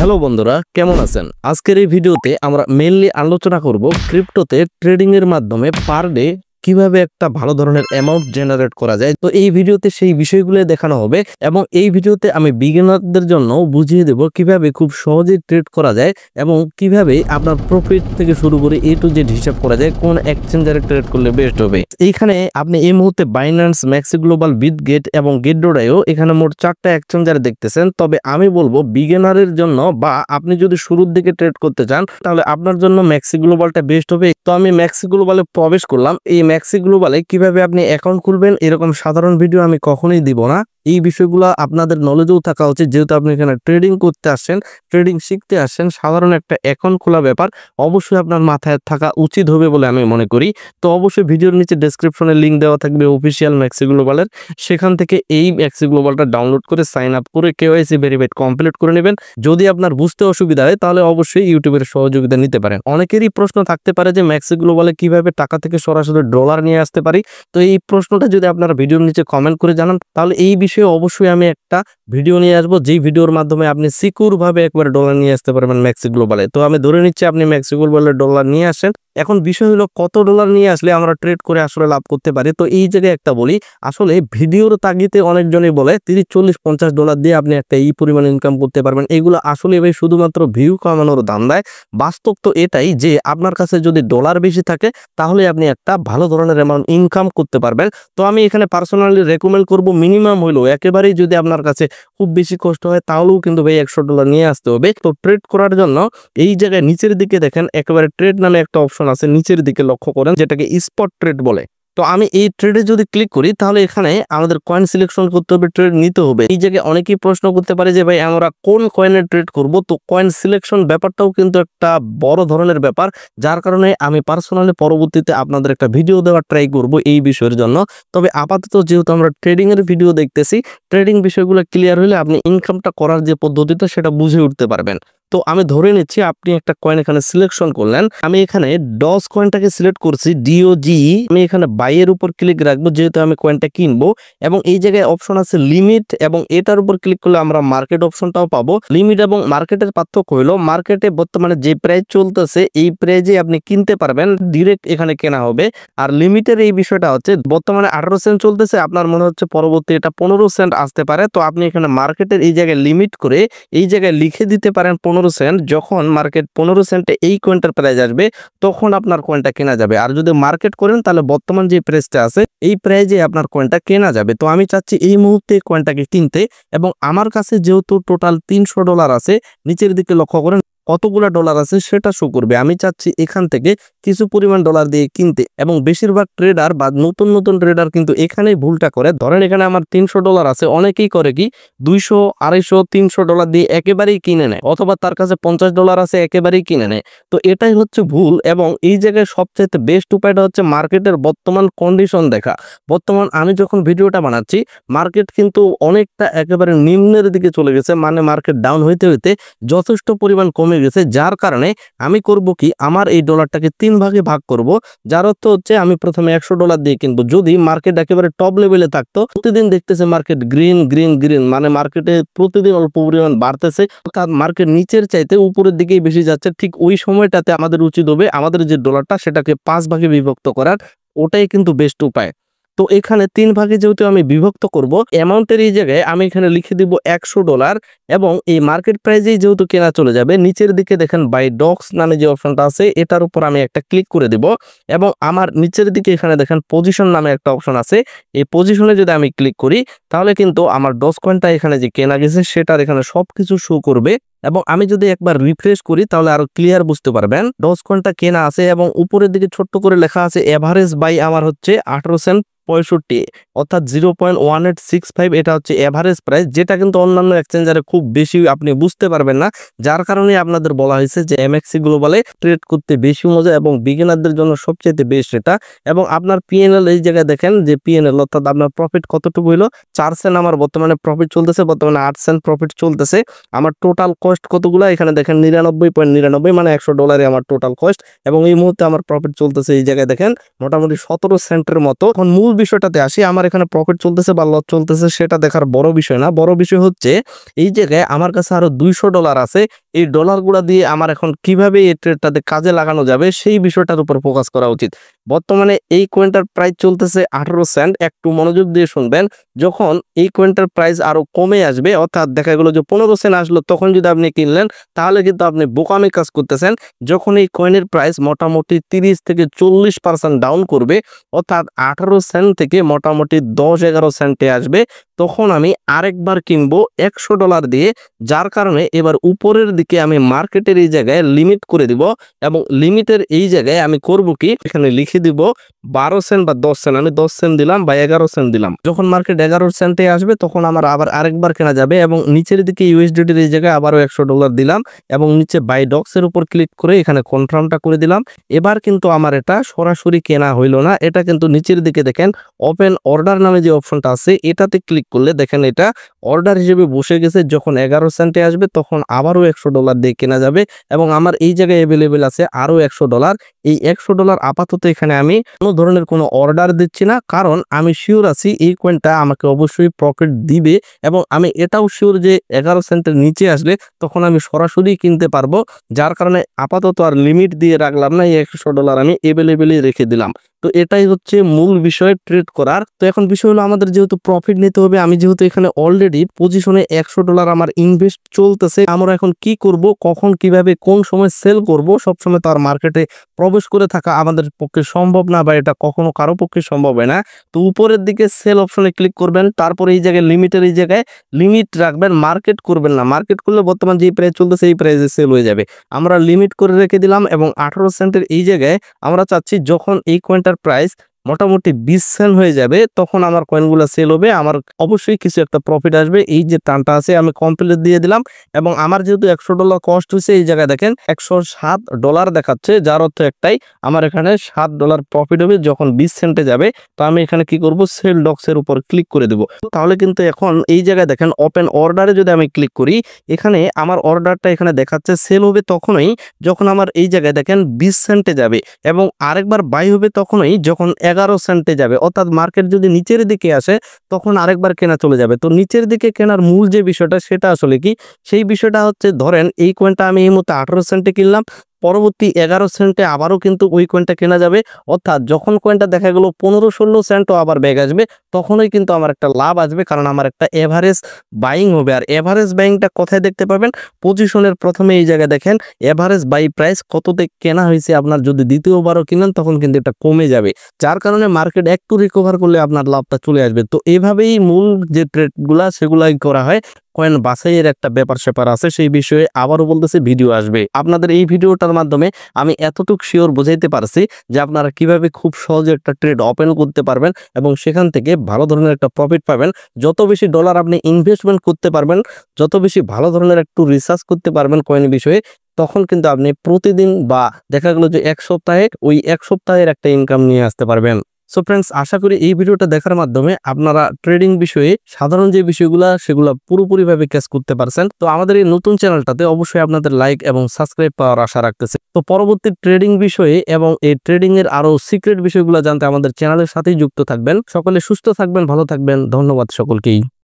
Hello বন্ধুরা, কেমন আছেন? আজকের এই ভিডিওতে আমরা মেইনলি আলোচনা করব ক্রিপ্টোতে ট্রেডিং এর মাধ্যমে পার ডে কিভাবে একটা ভালো ধরনের অ্যামাউন্ট জেনারেট করা যায়। তো এই ভিডিওতে সেই বিষয়গুলো দেখানো হবে এবং এই ভিডিওতে আমি বিগিনারদের জন্য বুঝিয়ে দেব কিভাবে খুব সহজেই ট্রেড করা যায় এবং কিভাবে আপনার প্রফিট থেকে শুরু করে এ টু জেড হিসাব করা যায়, কোন এক্সচেঞ্জারে ট্রেড করলে বেস্ট হবে। এইখানে আপনি এই মুহূর্তে বাইন্যান্স, ম্যাক্সি গ্লোবাল, বিটগেট এবং গেটডোডাইও এখানে মোট 4টা এক্সচেঞ্জার দেখতেছেন। তবে আমি বলবো বিগিনারের জন্য বা আপনি যদি শুরুর দিকে ট্রেড করতে চান তাহলে আপনার জন্য ম্যাক্সি গ্লোবালটা বেস্ট হবে। তো আমি ম্যাক্সি গ্লোবালে প্রবেশ করলাম। এই ম্যাক্সি গ্লোবালে কিভাবে আপনি অ্যাকাউন্ট খুলবেন এরকম সাধারণ ভিডিও আমি কখনোই দিব না। এই বিষয়গুলো আপনাদের নলেজেও থাকা উচিত, যেহেতু আপনি এখানে ট্রেডিং করতে আসছেন, ট্রেডিং শিখতে আসছেন। সাধারণ একটা অ্যাকাউন্ট খোলা ব্যাপার অবশ্যই আপনার মাথায় থাকা উচিত হবে বলে আমি মনে করি। তো অবশ্যই ভিডিওর নিচে ডেসক্রিপশনে লিঙ্ক দেওয়া থাকবে অফিসিয়াল ম্যাক্সি গ্লোবালের, সেখান থেকে এই ম্যাক্সি গ্লোবালটা ডাউনলোড করে সাইন আপ করে কেওয়াইসি ভেরিফাইড কমপ্লিট করে নেবেন। যদি আপনার বুঝতে অসুবিধা হয় তাহলে অবশ্যই ইউটিউবের সহযোগিতা নিতে পারেন। অনেকেরই প্রশ্ন থাকতে পারে যে ম্যাক্সি গ্লোবালে কিভাবে টাকা থেকে সরাসরি ডলার নিয়ে আসতে পারি। তো এই প্রশ্নটা যদি আপনারা ভিডিওর নিচে কমেন্ট করে জানান তাহলে এই বিষয়ে অবশ্যই আমি একটা ভিডিও নিয়ে আসবো, যেই ভিডিওর মাধ্যমে আপনি সিকিউর ভাবে একবার ডলার নিয়ে আসতে পারবেন ম্যাক্সি গ্লোবালে। তো আমি ধরে নিচ্ছি আপনি ম্যাক্সি গ্লোবালে ডলার নিয়ে আসেন। এখন বিষয় হলো কত ডলার নিয়ে আসলে আমরা ট্রেড করে আসলে লাভ করতে পারি। তো এই জায়গায় একটা বলি, আসলে ভিডিওর তাগিদে অনেকজনই বলে 30, 40, 50 ডলার দিয়ে আপনি একটা এই পরিমাণ ইনকাম করতে পারবেন। এগুলো আসলে ভাই শুধুমাত্র ভিউ কামানোর ধান্দায়। বাস্তব তো এটাই যে আপনার কাছে যদি ডলার বেশি থাকে তাহলে আপনি একটা ভালো ধরনের অ্যামাউন্ট ইনকাম করতে পারবেন। তো আমি এখানে পার্সোনালি রেকমেন্ড করব মিনিমাম হইলো একেবারেই যদি আপনার কাছে খুব বেশি কষ্ট হয় তাহলেও কিন্তু ভাই 100 ডলার নিয়ে আসতে হবে। তো ট্রেড করার জন্য এই জায়গায় নিচের দিকে দেখেন একেবারে ট্রেড নামে একটা অপশন আছে, নিচের দিকে লক্ষ্য করেন, যেটাকে স্পট ট্রেড বলে। তো আমি এই ট্রেডে যদি ক্লিক করি তাহলে এখানে আমাদের কয়েন সিলেকশন করতে হবে, ট্রেড নিতে হবে। এই জায়গায় অনেকেই প্রশ্ন করতে পারে যে ভাই আমরা কোন কয়েনে ট্রেড করব। তো কয়েন সিলেকশন ব্যাপারটাও কিন্তু একটা বড় ধরনের ব্যাপার, যার কারণে আমি পার্সোনালি পরবর্তীতে আপনাদের একটা ভিডিও দেওয়ার ট্রাই করব এই বিষয়ের জন্য। তবে আপাতত যেহেতু আমরা ট্রেডিং এর ভিডিও দেখতেছি, ট্রেডিং বিষয়গুলো ক্লিয়ার হলে আপনি ইনকামটা করার যে পদ্ধতিটা সেটা বুঝে উঠতে পারবেন। তো আমি ধরে নিচ্ছি আপনি একটা কয়েন এখানে সিলেকশন করলেন। আমি এখানে ডজ কয়েনটাকে সিলেক্ট করছি, ডিওজি। আমি এখানে বাইয়ের উপর ক্লিক রাখবো যেহেতু আমি কয়েনটা কিনবো, এবং এই জায়গায় অপশন আছে লিমিট, এবং এটার উপর ক্লিক করলে আমরা মার্কেট অপশনটাও পাবো। লিমিট এবং মার্কেটের পার্থক্য হলো মার্কেটে বর্তমানে যে প্রাইস চলতেছে এই প্রাইজে আপনি কিনতে পারবেন, ডিরেক্ট এখানে কেনা হবে। আর লিমিটের এই বিষয়টা হচ্ছে বর্তমানে 18 সেন্ট চলতেছে, আপনার মনে হচ্ছে পরবর্তী এটা 15 সেন্ট আসতে পারে। তো আপনি এখানে মার্কেটের এই জায়গায় লিমিট করে এই জায়গায় লিখে দিতে পারেন 15 সেন্ট। যখন মার্কেট 15 সেন্টে এই কয়েনটার প্রাইস আসবে তখন আপনার কয়েনটা কেনা যাবে। আর যদি মার্কেট করেন তাহলে বর্তমান যে প্রাইসটা আছে এই প্রাইজে আপনার কয়েনটা কেনা যাবে। তো আমি চাচ্ছি এই মুহূর্তে কয়েনটাকে কিনতে, এবং আমার কাছে যেহেতু টোটাল 300 ডলার আছে, নিচের দিকে লক্ষ্য করেন কতগুলো ডলার আছে সেটা শো করবে। আমি চাচ্ছি এখান থেকে কিছু পরিমাণ ডলার দিয়ে কিনতে, এবং বেশিরভাগ ট্রেডার বা নতুন নতুন ট্রেডার কিন্তু এখানেই ভুলটা করে। ধরেন এখানে আমার 300 ডলার আছে, অনেকেই করে কি 200, 250, 300 ডলার দিয়ে একেবারেই কিনে নেয়, অথবা তার কাছে 50 ডলার আছে একেবারেই কিনে নেয়। তো এটাই হচ্ছে ভুল। এবং এই জায়গায় সবচেয়ে বেস্ট উপায়টা হচ্ছে মার্কেটের বর্তমান কন্ডিশন দেখা। বর্তমান আমি যখন ভিডিওটা বানাচ্ছি মার্কেট কিন্তু অনেকটা একেবারে নিম্নের দিকে চলে গেছে, মানে মার্কেট ডাউন হইতে হইতে যথেষ্ট পরিমাণ কমে গেছে। যার কারণে আমি করব কি, আমার এই ডলারটাকে 3 ভাগে ভাগ করব, যার অর্থ হচ্ছে আমি প্রথমে 100 ডলার দিয়ে কিনবো। যদি মার্কেট একেবারে টপ লেভেলে থাকতো, প্রতিদিন দেখতেছে মার্কেট গ্রিন গ্রিন গ্রিন, মানে মার্কেটে প্রতিদিন অল্প পরিমাণ বাড়তেছে, অর্থাৎ মার্কেট নিচের চাইতে উপরের দিকেই বেশি যাচ্ছে, ঠিক ওই সময়টাতে আমাদের উচিত হবে আমাদের যে ডলারটা সেটাকে 5 ভাগে বিভক্ত করার। ওটাই কিন্তু বেস্ট উপায়। তো এখানে 3 ভাগে যেহেতু আমি বিভক্ত করব, অ্যামাউন্টের এই জায়গায় আমি এখানে লিখে দিব 100 ডলার, এবং এই মার্কেট প্রাইজেই যেহেতু কেনা চলে যাবে, নিচের দিকে দেখেন বাই ডক্স নামে যে অপশনটা আছে এটার উপর আমি একটা ক্লিক করে দেব, এবং আমার নিচের দিকে এখানে দেখেন পজিশন নামে একটা অপশন আছে। এই পজিশনে যদি আমি ক্লিক করি তাহলে কিন্তু আমার ডজ কয়েনটা এখানে যে কেনা গেছে সেটার এখানে সবকিছু শো করবে। এবং আমি যদি একবার রিফ্রেশ করি তাহলে আরো ক্লিয়ার বুঝতে পারবেন। ডজ কয়েনটা কেনা আছে এবং উপরের দিকে ছোট্ট করে লেখা আছে এভারেজ বাই আমার হচ্ছে 18 সেন্ট 65, অর্থাৎ 0.1865। এটা হচ্ছে এভারেজ প্রাইস, যেটা কিন্তু অন্যান্য এক্সচেঞ্জারে খুব বেশি আপনি বুঝতে পারবেন না। যার কারণে আপনাদের বলা হয়েছে যে এমএক্সি গ্লোবালে ট্রেড করতে বেশি মজা এবং বিগিনারদের জন্য সবচেয়ে বেস্ট এটা। এবং আপনার পিএনএল এই জায়গায় দেখেন যে পিএনএল অর্থাৎ আপনার প্রফিট কতটুকু হলো, 4 সেন্ট আমার বর্তমানে প্রফিট চলতেছে, বর্তমানে 8 সেন্ট প্রফিট চলতেছে। আমার টোটাল কস্ট কতগুলো এখানে দেখেন 99.99, মানে 100 ডলারে আমার টোটাল কস্ট, এবং এই মুহূর্তে আমার প্রফিট চলতেছে এই জায়গায় দেখেন মোটামুটি 17 সেন্টের মতো। এখন মূল বিষয়টাতে আসি, আমার আমার এখানে প্রফিট চলতেছে বা লস চলতেছে সেটা দেখার বড় বিষয় না। বড় বিষয় হচ্ছে এই জায়গায় আমার কাছে আরো $200 আছে। এই ডলারগুলা দিয়ে আমার এখন কিভাবে এই ট্রেডটাতে কাজে লাগানো যাবে সেই বিষয়টার উপর ফোকাস করা উচিত। বর্তমানে এই কয়েনটার প্রাইস চলতেছে 18 সেন্ট। একটু মনোযোগ দিয়ে শুনবেন। যখন এই কয়েনটার প্রাইস আরো কমে আসবে, অর্থাৎ দেখা গেল যে 15 সেন্ট আসলো, তখন যদি আপনি কিনলেন তাহলে কিন্তু আপনি বোকামি কাজ করতেছেন। যখন এই কয়েনের প্রাইস মোটামুটি 30 থেকে 40% ডাউন করবে, অর্থাৎ 18 সেন্ট থেকে মোটামুটি 10-11 সেন্টে আসবে, তখন আমি আরেকবার কিনবো $100 দিয়ে। যার কারণে এবার উপরের দিকে আমি মার্কেটের এই জায়গায় লিমিট করে দিব এবং লিমিটের এই জায়গায় আমি করব কি, এখানে লিখে দিব 12 সেন্ট বা 10 সেন্ট। আমি 10 সেন্ট দিলাম বা 11 সেন্ট দিলাম। যখন মার্কেট 11 সেন্টে আসবে তখন আমার আবার আরেকবার কেনা যাবে এবং নিচের দিকে ইউএসডিটির এই জায়গায় আবারও $100 দিলাম এবং নিচে বাই ডক্সের উপর ক্লিক করে এখানে কনফার্মটা করে দিলাম। এবার কিন্তু আমার এটা সরাসরি কেনা হইল না, এটা কিন্তু নিচের দিকে দেখেন ওপেন অর্ডার নামে যে অপশনটা আছে এটাতে ক্লিক করলে দেখেন এটা অর্ডার হিসেবে বসে গেছে। যখন 11 সেন্টে আসবে তখন আবারও $100 দিয়ে কেনা যাবে এবং আমার এই জায়গায় অ্যাভেলেবেল আছে আরও $100। এই $100 আপাতত এখানে আমি কোনো ধরনের কোনো অর্ডার দিচ্ছি না, কারণ আমি শিওর আছি এই কয়েনটা আমাকে অবশ্যই প্রফিট দিবে এবং আমি এটাও শিওর যে 11 সেন্টের নিচে আসলে তখন আমি সরাসরি কিনতে পারবো। যার কারণে আপাতত আর লিমিট দিয়ে রাখলাম না, এই $100 আমি অ্যাভেলেবেলই রেখে দিলাম। তো এটাই হচ্ছে মূল বিষয় ট্রেড করার। তো এখন বিষয় হলো আমাদের যেহেতু প্রফিট নিতে হবে, আমি যেহেতু এখানে অলরেডি পজিশনে $100 আমার ইনভেস্ট চলতেছে, আমরা এখন কি করব, কখন কিভাবে কোন সময় সেল করব, সবসময় তো আর মার্কেটে প্রবেশ করে থাকা আমাদের পক্ষে সম্ভব না বা এটা কখনো কারো পক্ষে সম্ভব হয় না। তো উপরের দিকে সেল অপশনে ক্লিক করবেন, তারপরে এই জায়গায় লিমিটের এই জায়গায় লিমিট রাখবেন, মার্কেট করবেন না। মার্কেট করলে বর্তমান যে প্রাইস চলতেছে এই প্রাইসে সেল হয়ে যাবে। আমরা লিমিট করে রেখে দিলাম এবং 18 সেন্টের এই জায়গায় আমরা চাচ্ছি যখন এই কয়েনটার প্রাইস মোটামুটি 20 সেন্ট হয়ে যাবে তখন আমার কয়েনগুলো সেল হবে, আমার অবশ্যই কিছু একটা প্রফিট আসবে। এই যে টানটা আছে আমি কমপ্লিট দিয়ে দিলাম এবং আমার যেহেতু $100 কস্ট হয়েছে, এই জায়গায় দেখেন $107 দেখাচ্ছে, যার অর্থ একটাই আমার এখানে $7 প্রফিট হবে যখন 20 সেন্টে যাবে। তো আমি এখানে কি করব, সেল ডক্সের উপর ক্লিক করে দেব। তাহলে কিন্তু এখন এই জায়গায় দেখেন ওপেন অর্ডারে যদি আমি ক্লিক করি, এখানে আমার অর্ডারটা এখানে দেখাচ্ছে সেল হবে তখনই যখন আমার এই জায়গায় দেখেন 20 সেন্টে যাবে এবং আরেকবার বাই হবে তখনই যখন 11 সেন্টে যাবে। অর্থাৎ মার্কেট যদি নিচের দিকে আসে তখন আরেকবার কেনা চলে যাবে। তো নিচের দিকে কেনার মূল যে বিষয়টা সেটা আসলে কি, সেই বিষয়টা হচ্ছে ধরেন এই কয়েনটা আমি এই মুহূর্তে 18 সেন্টে কিনলাম, পরবর্তী 11 সেন্টে আবারও কিন্তু ওই কয়েনটা কেনা যাবে। অর্থাৎ যখন কয়েনটা দেখা গেল 15-16 সেন্টও আবার ব্যাগ আসবে, তখনই কিন্তু আমার একটা লাভ আসবে, কারণ আমার একটা এভারেজ বাইং হবে। আর এভারেজ বাইংটা কোথায় দেখতে পাবেন, পজিশনের প্রথমে এই জায়গায় দেখেন এভারেজ বাই প্রাইস কততে কেনা হয়েছে। আপনার যদি দ্বিতীয়বারও কিনেন তখন কিন্তু এটা কমে যাবে, যার কারণে মার্কেট একটু রিকভার করলে আপনার লাভটা চলে আসবে। তো এইভাবেই মূল যে ট্রেডগুলা সেগুলাই করা হয়। কয়েন বাছাইয়ের একটা ব্যাপার স্যাপার আছে, সেই বিষয়ে আবারও বলতেছি ভিডিও আসবে। আপনাদের এই ভিডিওটার মাধ্যমে আমি এতটুকু শিওর বোঝাইতে পারছি যে আপনারা কিভাবে খুব সহজে একটা ট্রেড ওপেন করতে পারবেন এবং সেখান থেকে ভালো ধরনের একটা প্রফিট পাবেন। যত বেশি ডলার আপনি ইনভেস্টমেন্ট করতে পারবেন, যত বেশি ভালো ধরনের একটু রিসার্চ করতে পারবেন কয়েন বিষয়ে, তখন কিন্তু আপনি প্রতিদিন বা দেখা গেল যে এক সপ্তাহে ওই এক সপ্তাহের একটা ইনকাম নিয়ে আসতে পারবেন। সো ফ্রেন্ডস, আশা করি এই ভিডিওটা দেখার মাধ্যমে আপনারা ট্রেডিং বিষয়ে সাধারণ যে বিষয়গুলো সেগুলো পুরোপুরিভাবে ক্যাচ করতে পারছেন। তো আমাদের এই নতুন চ্যানেলটাতে অবশ্যই আপনাদের লাইক এবং সাবস্ক্রাইব পাওয়ার আশা রাখতেছি। তো পরবর্তী ট্রেডিং বিষয়ে এবং এই ট্রেডিং এর আরো সিক্রেট বিষয়গুলো জানতে আমাদের চ্যানেলের সাথেই যুক্ত থাকবেন। সকলে সুস্থ থাকবেন, ভালো থাকবেন। ধন্যবাদ সকলকেই।